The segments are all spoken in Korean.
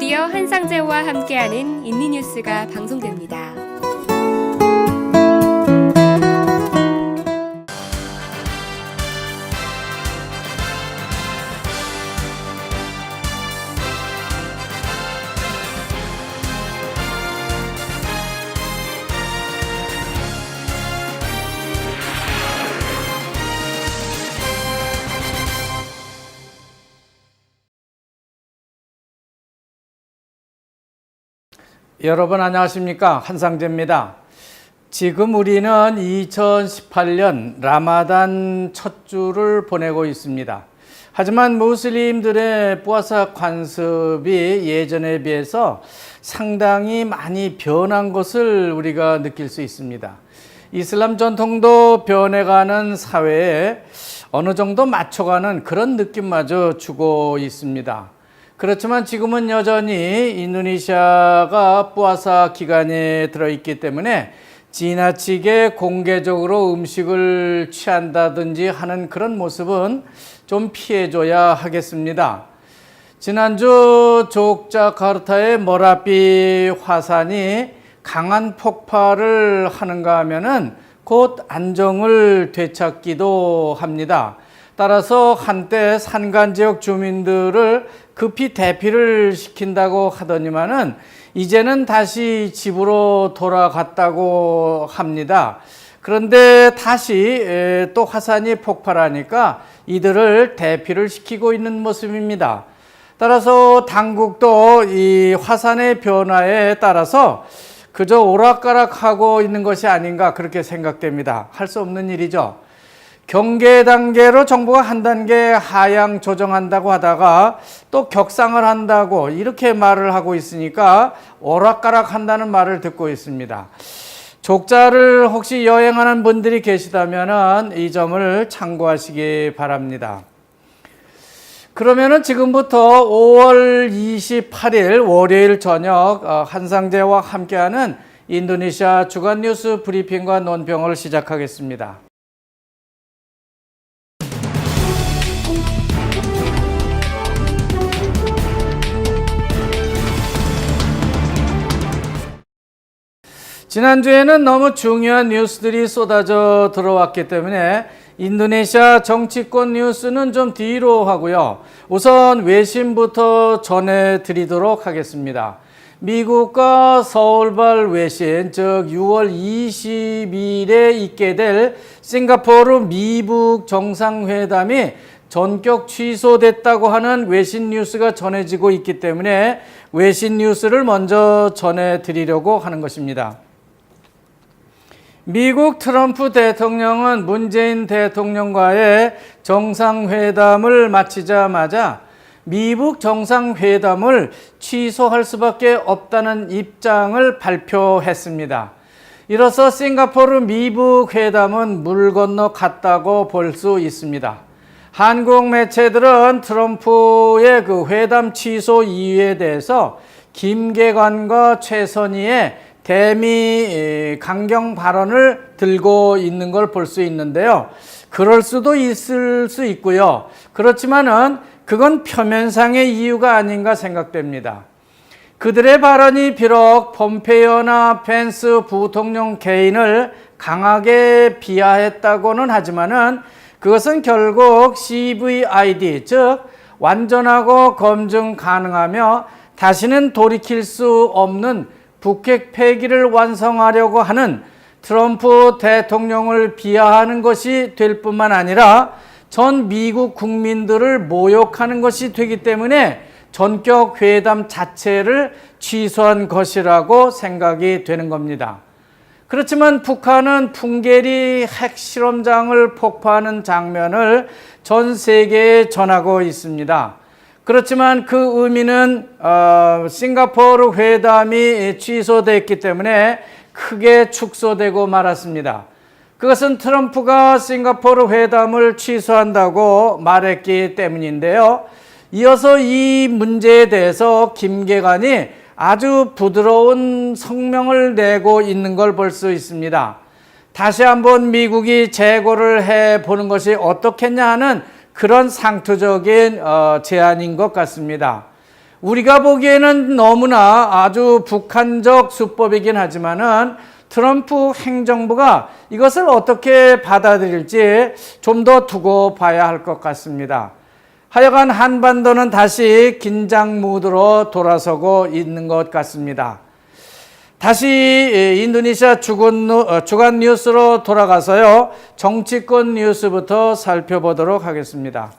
드디어 한상재와 함께하는 인리뉴스가 방송됩니다. 여러분 안녕하십니까? 한상재입니다. 지금 우리는 2018년 라마단 첫 주를 보내고 있습니다. 하지만 무슬림들의 뿌아사 관습이 예전에 비해서 상당히 많이 변한 것을 우리가 느낄 수 있습니다. 이슬람 전통도 변해가는 사회에 어느 정도 맞춰가는 그런 느낌마저 주고 있습니다. 그렇지만 지금은 여전히 인도네시아가 뿌아사 기간에 들어있기 때문에 지나치게 공개적으로 음식을 취한다든지 하는 그런 모습은 좀 피해줘야 하겠습니다. 지난주 조그자카르타의 머라비 화산이 강한 폭발을 하는가 하면은 곧 안정을 되찾기도 합니다. 따라서 한때 산간 지역 주민들을 급히 대피를 시킨다고 하더니만은 이제는 다시 집으로 돌아갔다고 합니다. 그런데 다시 또 화산이 폭발하니까 이들을 대피를 시키고 있는 모습입니다. 따라서 당국도 이 화산의 변화에 따라서 그저 오락가락하고 있는 것이 아닌가 그렇게 생각됩니다. 할 수 없는 일이죠. 경계 단계로 정부가 한 단계 하향 조정한다고 하다가 또 격상을 한다고 이렇게 말을 하고 있으니까 오락가락 한다는 말을 듣고 있습니다. 족자를 혹시 여행하는 분들이 계시다면 이 점을 참고하시기 바랍니다. 그러면은 지금부터 5월 28일 월요일 저녁 한상재와 함께하는 인도네시아 주간 뉴스 브리핑과 논평을 시작하겠습니다. 지난주에는 너무 중요한 뉴스들이 쏟아져 들어왔기 때문에 인도네시아 정치권 뉴스는 좀 뒤로 하고요. 우선 외신부터 전해드리도록 하겠습니다. 미국과 서울발 외신, 즉 6월 20일에 있게 될 싱가포르 미북 정상회담이 전격 취소됐다고 하는 외신 뉴스가 전해지고 있기 때문에 외신 뉴스를 먼저 전해드리려고 하는 것입니다. 미국 트럼프 대통령은 문재인 대통령과의 정상회담을 마치자마자 미북 정상회담을 취소할 수밖에 없다는 입장을 발표했습니다. 이로써 싱가포르 미북 회담은 물 건너 갔다고 볼 수 있습니다. 한국 매체들은 트럼프의 그 회담 취소 이유에 대해서 김계관과 최선희의 대미 강경 발언을 들고 있는 걸 볼 수 있는데요. 그럴 수도 있을 수 있고요. 그렇지만은 그건 표면상의 이유가 아닌가 생각됩니다. 그들의 발언이 비록 폼페이오나 펜스 부통령 개인을 강하게 비하했다고는 하지만은 그것은 결국 CVID, 즉 완전하고 검증 가능하며 다시는 돌이킬 수 없는 북핵 폐기를 완성하려고 하는 트럼프 대통령을 비하하는 것이 될 뿐만 아니라 전 미국 국민들을 모욕하는 것이 되기 때문에 전격 회담 자체를 취소한 것이라고 생각이 되는 겁니다. 그렇지만 북한은 풍계리 핵실험장을 폭파하는 장면을 전 세계에 전하고 있습니다. 그렇지만 그 의미는 싱가포르 회담이 취소됐기 때문에 크게 축소되고 말았습니다. 그것은 트럼프가 싱가포르 회담을 취소한다고 말했기 때문인데요. 이어서 이 문제에 대해서 김계관이 아주 부드러운 성명을 내고 있는 걸 볼 수 있습니다. 다시 한번 미국이 재고를 해보는 것이 어떻겠냐 하는 그런 상투적인 제안인 것 같습니다. 우리가 보기에는 너무나 아주 북한적 수법이긴 하지만은 트럼프 행정부가 이것을 어떻게 받아들일지 좀 더 두고 봐야 할 것 같습니다. 하여간 한반도는 다시 긴장 무드로 돌아서고 있는 것 같습니다. 다시 인도네시아 주간 뉴스로 돌아가서요. 정치권 뉴스부터 살펴보도록 하겠습니다.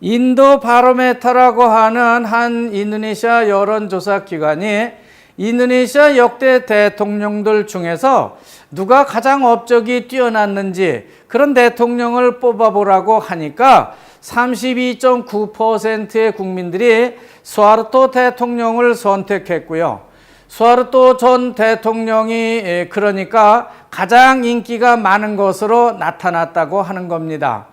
인도 바로메터라고 하는 한 인도네시아 여론조사 기관이 인도네시아 역대 대통령들 중에서 누가 가장 업적이 뛰어났는지 그런 대통령을 뽑아보라고 하니까 32.9%의 국민들이 수하르토 대통령을 선택했고요. 수하르토 전 대통령이 그러니까 가장 인기가 많은 것으로 나타났다고 하는 겁니다.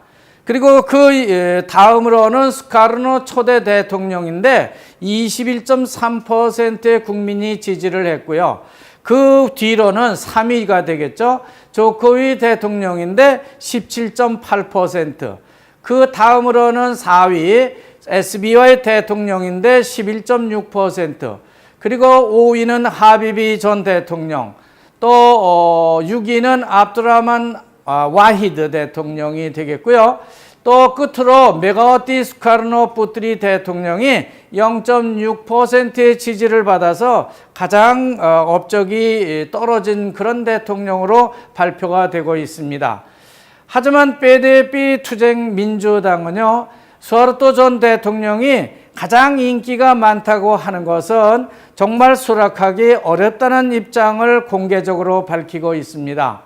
그리고 그 다음으로는 수카르노 초대 대통령인데 21.3%의 국민이 지지를 했고요. 그 뒤로는 3위가 되겠죠. 조코위 대통령인데 17.8%. 그 다음으로는 4위 SBY 대통령인데 11.6%. 그리고 5위는 하비비 전 대통령. 또 6위는 압두라만 와히드 대통령이 되겠고요. 또 끝으로 메가워티 수카르노 부트리 대통령이 0.6%의 지지를 받아서 가장 업적이 떨어진 그런 대통령으로 발표가 되고 있습니다. 하지만 PDIP 투쟁 민주당은요, 수하르토 전 대통령이 가장 인기가 많다고 하는 것은 정말 수락하기 어렵다는 입장을 공개적으로 밝히고 있습니다.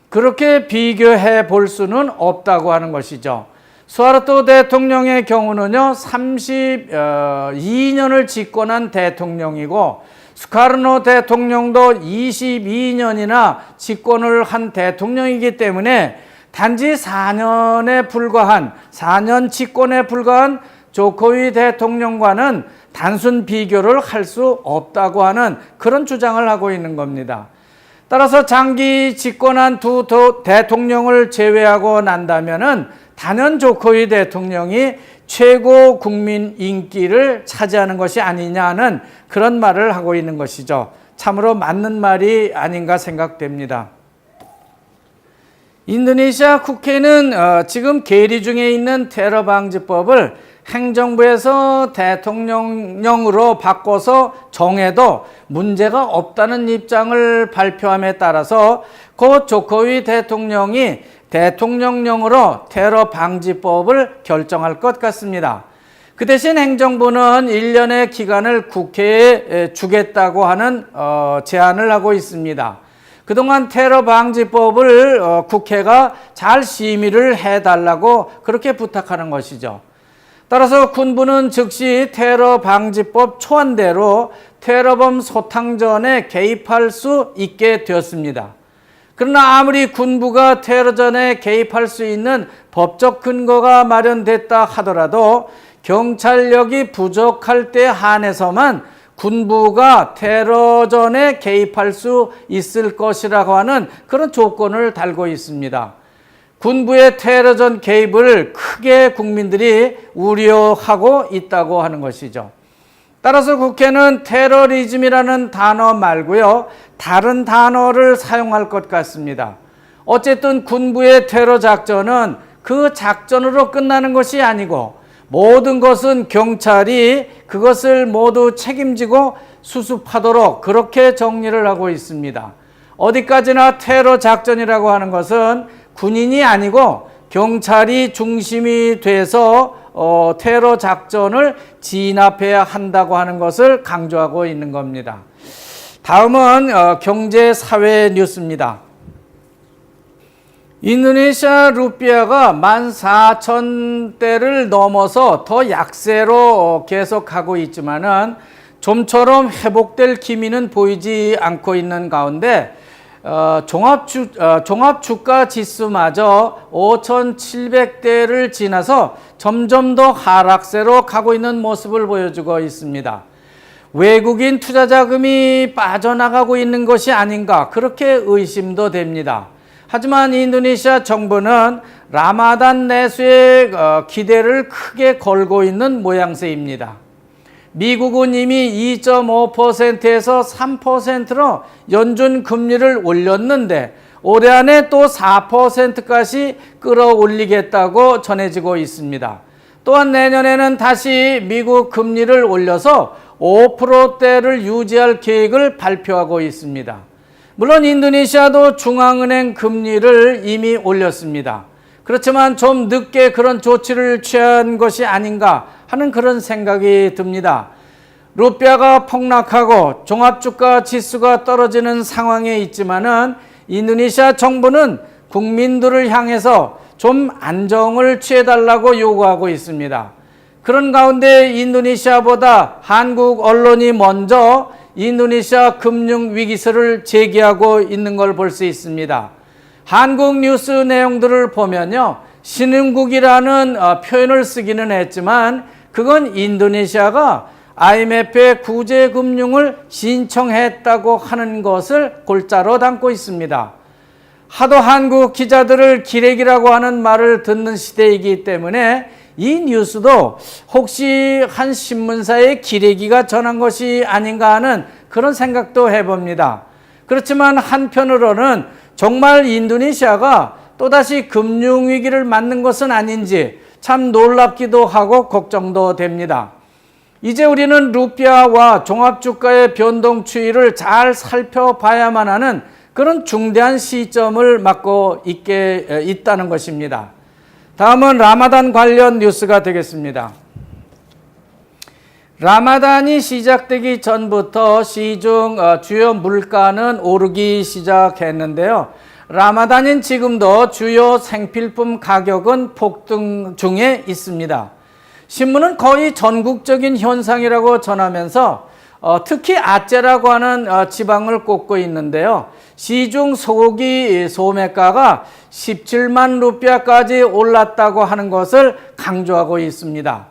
그렇게 비교해 볼 수는 없다고 하는 것이죠. 수하르토 대통령의 경우는요, 32년을 집권한 대통령이고, 수카르노 대통령도 22년이나 집권을 한 대통령이기 때문에 단지 4년 집권에 불과한 조코위 대통령과는 단순 비교를 할 수 없다고 하는 그런 주장을 하고 있는 겁니다. 따라서 장기 집권한 두 대통령을 제외하고 난다면은 단연 조코위 대통령이 최고 국민 인기를 차지하는 것이 아니냐는 그런 말을 하고 있는 것이죠. 참으로 맞는 말이 아닌가 생각됩니다. 인도네시아 국회는 지금 계리 중에 있는 테러 방지법을 행정부에서 대통령령으로 바꿔서 정해도 문제가 없다는 입장을 발표함에 따라서 고 조코위 대통령이 대통령령으로 테러 방지법을 결정할 것 같습니다. 그 대신 행정부는 1년의 기간을 국회에 주겠다고 하는 제안을 하고 있습니다. 그동안 테러 방지법을 국회가 잘 심의를 해달라고 그렇게 부탁하는 것이죠. 따라서 군부는 즉시 테러 방지법 초안대로 테러범 소탕전에 개입할 수 있게 되었습니다. 그러나 아무리 군부가 테러전에 개입할 수 있는 법적 근거가 마련됐다 하더라도 경찰력이 부족할 때 한해서만 군부가 테러전에 개입할 수 있을 것이라고 하는 그런 조건을 달고 있습니다. 군부의 테러전 개입을 크게 국민들이 우려하고 있다고 하는 것이죠. 따라서 국회는 테러리즘이라는 단어 말고요, 다른 단어를 사용할 것 같습니다. 어쨌든 군부의 테러 작전은 그 작전으로 끝나는 것이 아니고 모든 것은 경찰이 그것을 모두 책임지고 수습하도록 그렇게 정리를 하고 있습니다. 어디까지나 테러 작전이라고 하는 것은 군인이 아니고 경찰이 중심이 돼서 테러 작전을 진압해야 한다고 하는 것을 강조하고 있는 겁니다. 다음은 경제 사회 뉴스입니다. 인도네시아 루피아가 14,000대를 넘어서 더 약세로 계속하고 있지만은 좀처럼 회복될 기미는 보이지 않고 있는 가운데 종합주가 지수마저 5,700대를 지나서 점점 더 하락세로 가고 있는 모습을 보여주고 있습니다. 외국인 투자 자금이 빠져나가고 있는 것이 아닌가 그렇게 의심도 됩니다. 하지만 인도네시아 정부는 라마단 내수에 기대를 크게 걸고 있는 모양새입니다. 미국은 이미 2.5%에서 3%로 연준 금리를 올렸는데 올해 안에 또 4%까지 끌어올리겠다고 전해지고 있습니다. 또한 내년에는 다시 미국 금리를 올려서 5%대를 유지할 계획을 발표하고 있습니다. 물론 인도네시아도 중앙은행 금리를 이미 올렸습니다. 그렇지만 좀 늦게 그런 조치를 취한 것이 아닌가 하는 그런 생각이 듭니다. 루피아가 폭락하고 종합주가 지수가 떨어지는 상황에 있지만은 인도네시아 정부는 국민들을 향해서 좀 안정을 취해달라고 요구하고 있습니다. 그런 가운데 인도네시아보다 한국 언론이 먼저 인도네시아 금융 위기설을 제기하고 있는 걸 볼 수 있습니다. 한국 뉴스 내용들을 보면요, 신흥국이라는 표현을 쓰기는 했지만 그건 인도네시아가 IMF의 구제금융을 신청했다고 하는 것을 골자로 담고 있습니다. 하도 한국 기자들을 기레기라고 하는 말을 듣는 시대이기 때문에 이 뉴스도 혹시 한 신문사의 기레기가 전한 것이 아닌가 하는 그런 생각도 해봅니다. 그렇지만 한편으로는 정말 인도네시아가 또다시 금융위기를 맞는 것은 아닌지 참 놀랍기도 하고 걱정도 됩니다. 이제 우리는 루피아와 종합주가의 변동 추이를 잘 살펴봐야만 하는 그런 중대한 시점을 맞고 있다는 것입니다. 다음은 라마단 관련 뉴스가 되겠습니다. 라마단이 시작되기 전부터 시중 주요 물가는 오르기 시작했는데요. 라마단인 지금도 주요 생필품 가격은 폭등 중에 있습니다. 신문은 거의 전국적인 현상이라고 전하면서 특히 아제라고 하는 지방을 꼽고 있는데요. 시중 소고기 소매가가 17만 루피아까지 올랐다고 하는 것을 강조하고 있습니다.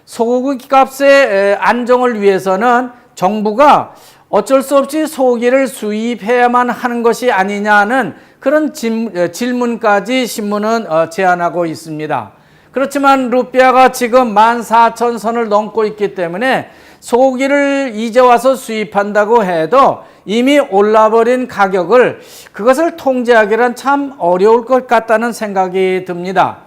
소고기 값의 안정을 위해서는 정부가 어쩔 수 없이 소고기를 수입해야만 하는 것이 아니냐는 그런 질문까지 신문은 제안하고 있습니다. 그렇지만 루피아가 지금 14,000선을 넘고 있기 때문에 소고기를 이제 와서 수입한다고 해도 이미 올라버린 가격을 그것을 통제하기란 참 어려울 것 같다는 생각이 듭니다.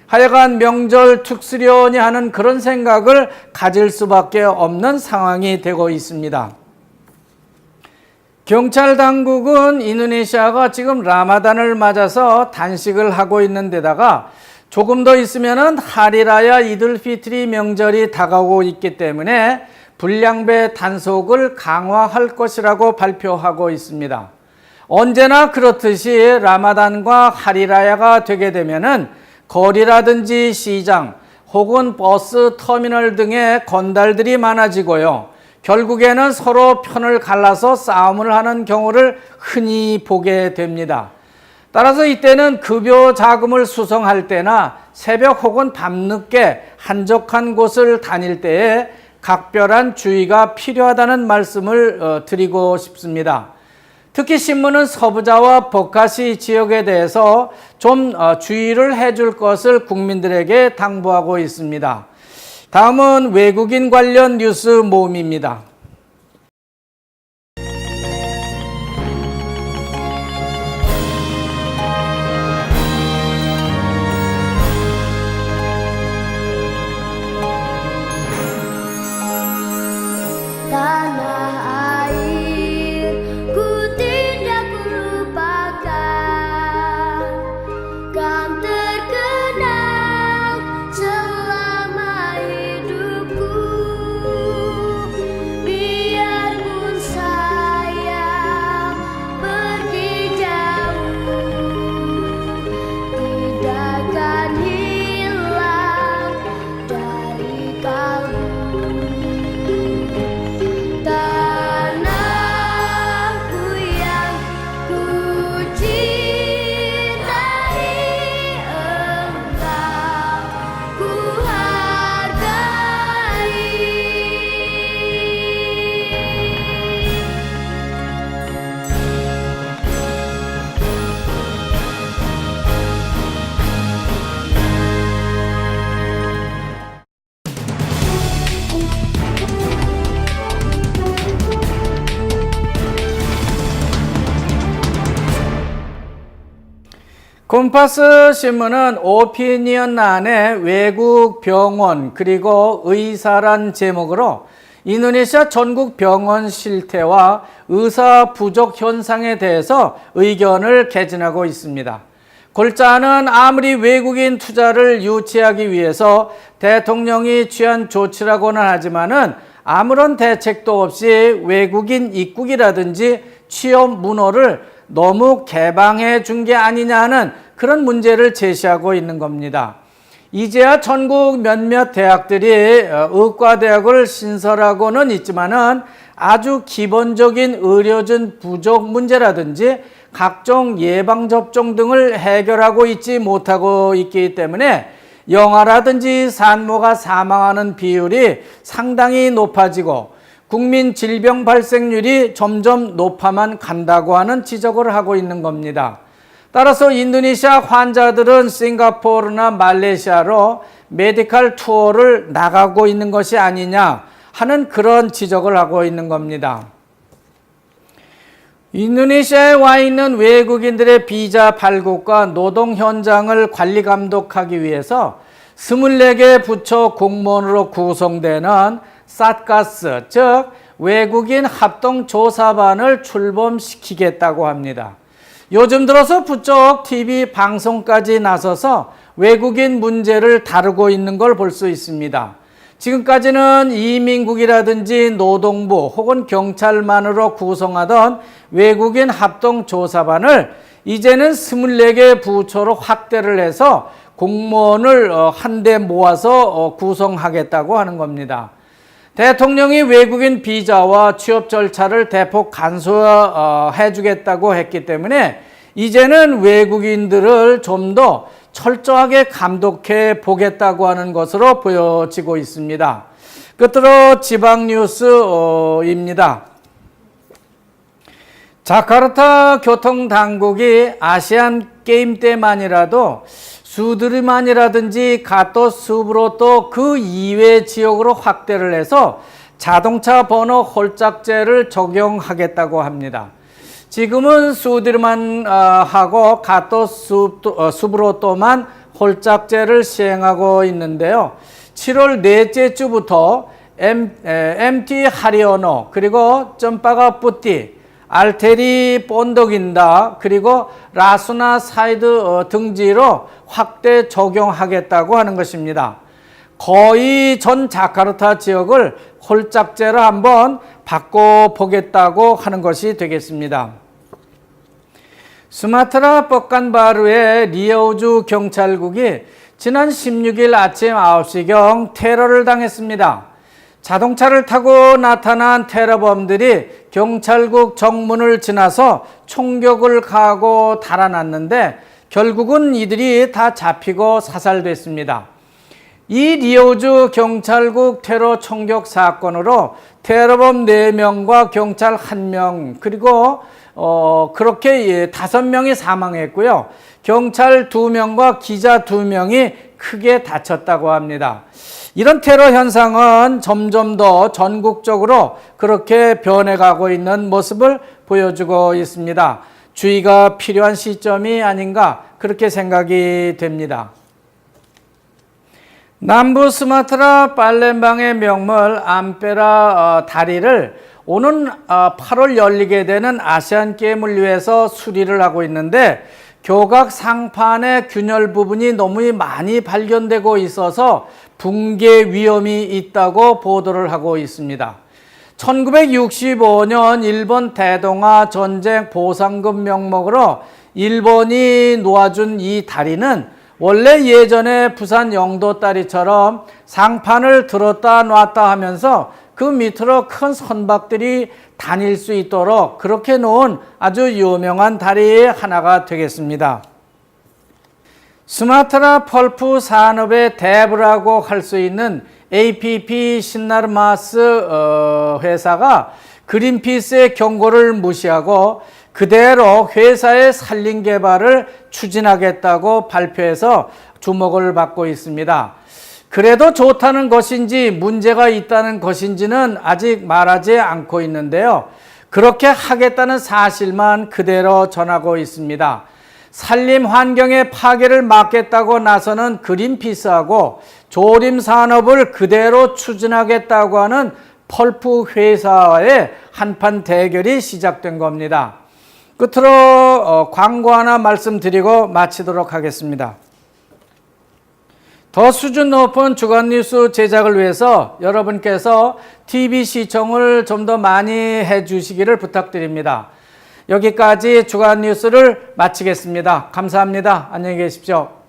하여간 명절 특수련이 하는 그런 생각을 가질 수밖에 없는 상황이 되고 있습니다. 경찰 당국은 인도네시아가 지금 라마단을 맞아서 단식을 하고 있는 데다가 조금 더 있으면은 하리라야 이들피트리 명절이 다가오고 있기 때문에 불량배 단속을 강화할 것이라고 발표하고 있습니다. 언제나 그렇듯이 라마단과 하리라야가 되게 되면은 거리라든지 시장 혹은 버스 터미널 등의 건달들이 많아지고요. 결국에는 서로 편을 갈라서 싸움을 하는 경우를 흔히 보게 됩니다. 따라서 이때는 급여 자금을 수송할 때나 새벽 혹은 밤늦게 한적한 곳을 다닐 때에 각별한 주의가 필요하다는 말씀을 드리고 싶습니다. 특히 신문은 서부자와 버카시 지역에 대해서 좀 주의를 해줄 것을 국민들에게 당부하고 있습니다. 다음은 외국인 관련 뉴스 모음입니다. Tanah air ku tidak lupakan, kan terkenang selama hidupku. Biarpun saya pergi jauh, tidak akan hilang dari kalbu. Tanahku yang ku cintai, engkau ku hargai. 콤파스 신문은 오피니언 안에 외국 병원 그리고 의사란 제목으로 인도네시아 전국 병원 실태와 의사 부족 현상에 대해서 의견을 개진하고 있습니다. 골자는 아무리 외국인 투자를 유치하기 위해서 대통령이 취한 조치라고는 하지만은 아무런 대책도 없이 외국인 입국이라든지 취업 문호를 너무 개방해 준 게 아니냐는 그런 문제를 제시하고 있는 겁니다. 이제야 전국 몇몇 대학들이 의과대학을 신설하고는 있지만은 아주 기본적인 의료진 부족 문제라든지 각종 예방접종 등을 해결하고 있지 못하고 있기 때문에 영아라든지 산모가 사망하는 비율이 상당히 높아지고 국민 질병 발생률이 점점 높아만 간다고 하는 지적을 하고 있는 겁니다. 따라서 인도네시아 환자들은 싱가포르나 말레이시아로 메디컬 투어를 나가고 있는 것이 아니냐 하는 그런 지적을 하고 있는 겁니다. 인도네시아에 와 있는 외국인들의 비자 발급과 노동 현장을 관리 감독하기 위해서 24개 부처 공무원으로 구성되는 사트가스, 즉 외국인 합동조사반을 출범시키겠다고 합니다. 요즘 들어서 부쩍 TV 방송까지 나서서 외국인 문제를 다루고 있는 걸 볼 수 있습니다. 지금까지는 이민국이라든지 노동부 혹은 경찰만으로 구성하던 외국인 합동조사반을 이제는 24개 부처로 확대를 해서 공무원을 한데 모아서 구성하겠다고 하는 겁니다. 대통령이 외국인 비자와 취업 절차를 대폭 간소화해 주겠다고 했기 때문에 이제는 외국인들을 좀 더 철저하게 감독해 보겠다고 하는 것으로 보여지고 있습니다. 끝으로 지방 뉴스입니다. 자카르타 교통당국이 아시안 게임 때만이라도 수드르만이라든지 가토 수브로또 그 이외 지역으로 확대를 해서 자동차 번호 홀짝제를 적용하겠다고 합니다. 지금은 수드르만하고 가토 수브로또만 홀짝제를 시행하고 있는데요. 7월 넷째 주부터 MT 하리오노 그리고 점파가 뿌띠 알테리 본덕인다 그리고 라수나 사이드 등지로 확대 적용하겠다고 하는 것입니다. 거의 전 자카르타 지역을 홀짝제로 한번 바꿔보겠다고 하는 것이 되겠습니다. 수마트라 뻑간바루의 리어우주 경찰국이 지난 16일 아침 9시경 테러를 당했습니다. 자동차를 타고 나타난 테러범들이 경찰국 정문을 지나서 총격을 가하고 달아났는데 결국은 이들이 다 잡히고 사살됐습니다. 이 리오주 경찰국 테러 총격 사건으로 테러범 4명과 경찰 1명 그리고 그렇게 5명이 사망했고요. 경찰 2명과 기자 2명이 크게 다쳤다고 합니다. 이런 테러 현상은 점점 더 전국적으로 그렇게 변해가고 있는 모습을 보여주고 있습니다. 주의가 필요한 시점이 아닌가 그렇게 생각이 됩니다. 남부 스마트라 팔렘방의 명물 암페라 다리를 오는 8월 열리게 되는 아시안 게임을 위해서 수리를 하고 있는데 교각 상판의 균열 부분이 너무 많이 발견되고 있어서 붕괴 위험이 있다고 보도를 하고 있습니다. 1965년 일본 대동아 전쟁 보상금 명목으로 일본이 놓아준 이 다리는 원래 예전에 부산 영도다리처럼 상판을 들었다 놨다 하면서 그 밑으로 큰 선박들이 다닐 수 있도록 그렇게 놓은 아주 유명한 다리의 하나가 되겠습니다. 스마트라 펄프 산업의 대부라고 할 수 있는 APP 신나르마스 회사가 그린피스의 경고를 무시하고 그대로 회사의 산림 개발을 추진하겠다고 발표해서 주목을 받고 있습니다. 그래도 좋다는 것인지 문제가 있다는 것인지는 아직 말하지 않고 있는데요. 그렇게 하겠다는 사실만 그대로 전하고 있습니다. 산림 환경의 파괴를 막겠다고 나서는 그린피스하고 조림 산업을 그대로 추진하겠다고 하는 펄프 회사와의 한판 대결이 시작된 겁니다. 끝으로 광고 하나 말씀드리고 마치도록 하겠습니다. 더 수준 높은 주간 뉴스 제작을 위해서 여러분께서 TV 시청을 좀 더 많이 해주시기를 부탁드립니다. 여기까지 주간 뉴스를 마치겠습니다. 감사합니다. 안녕히 계십시오.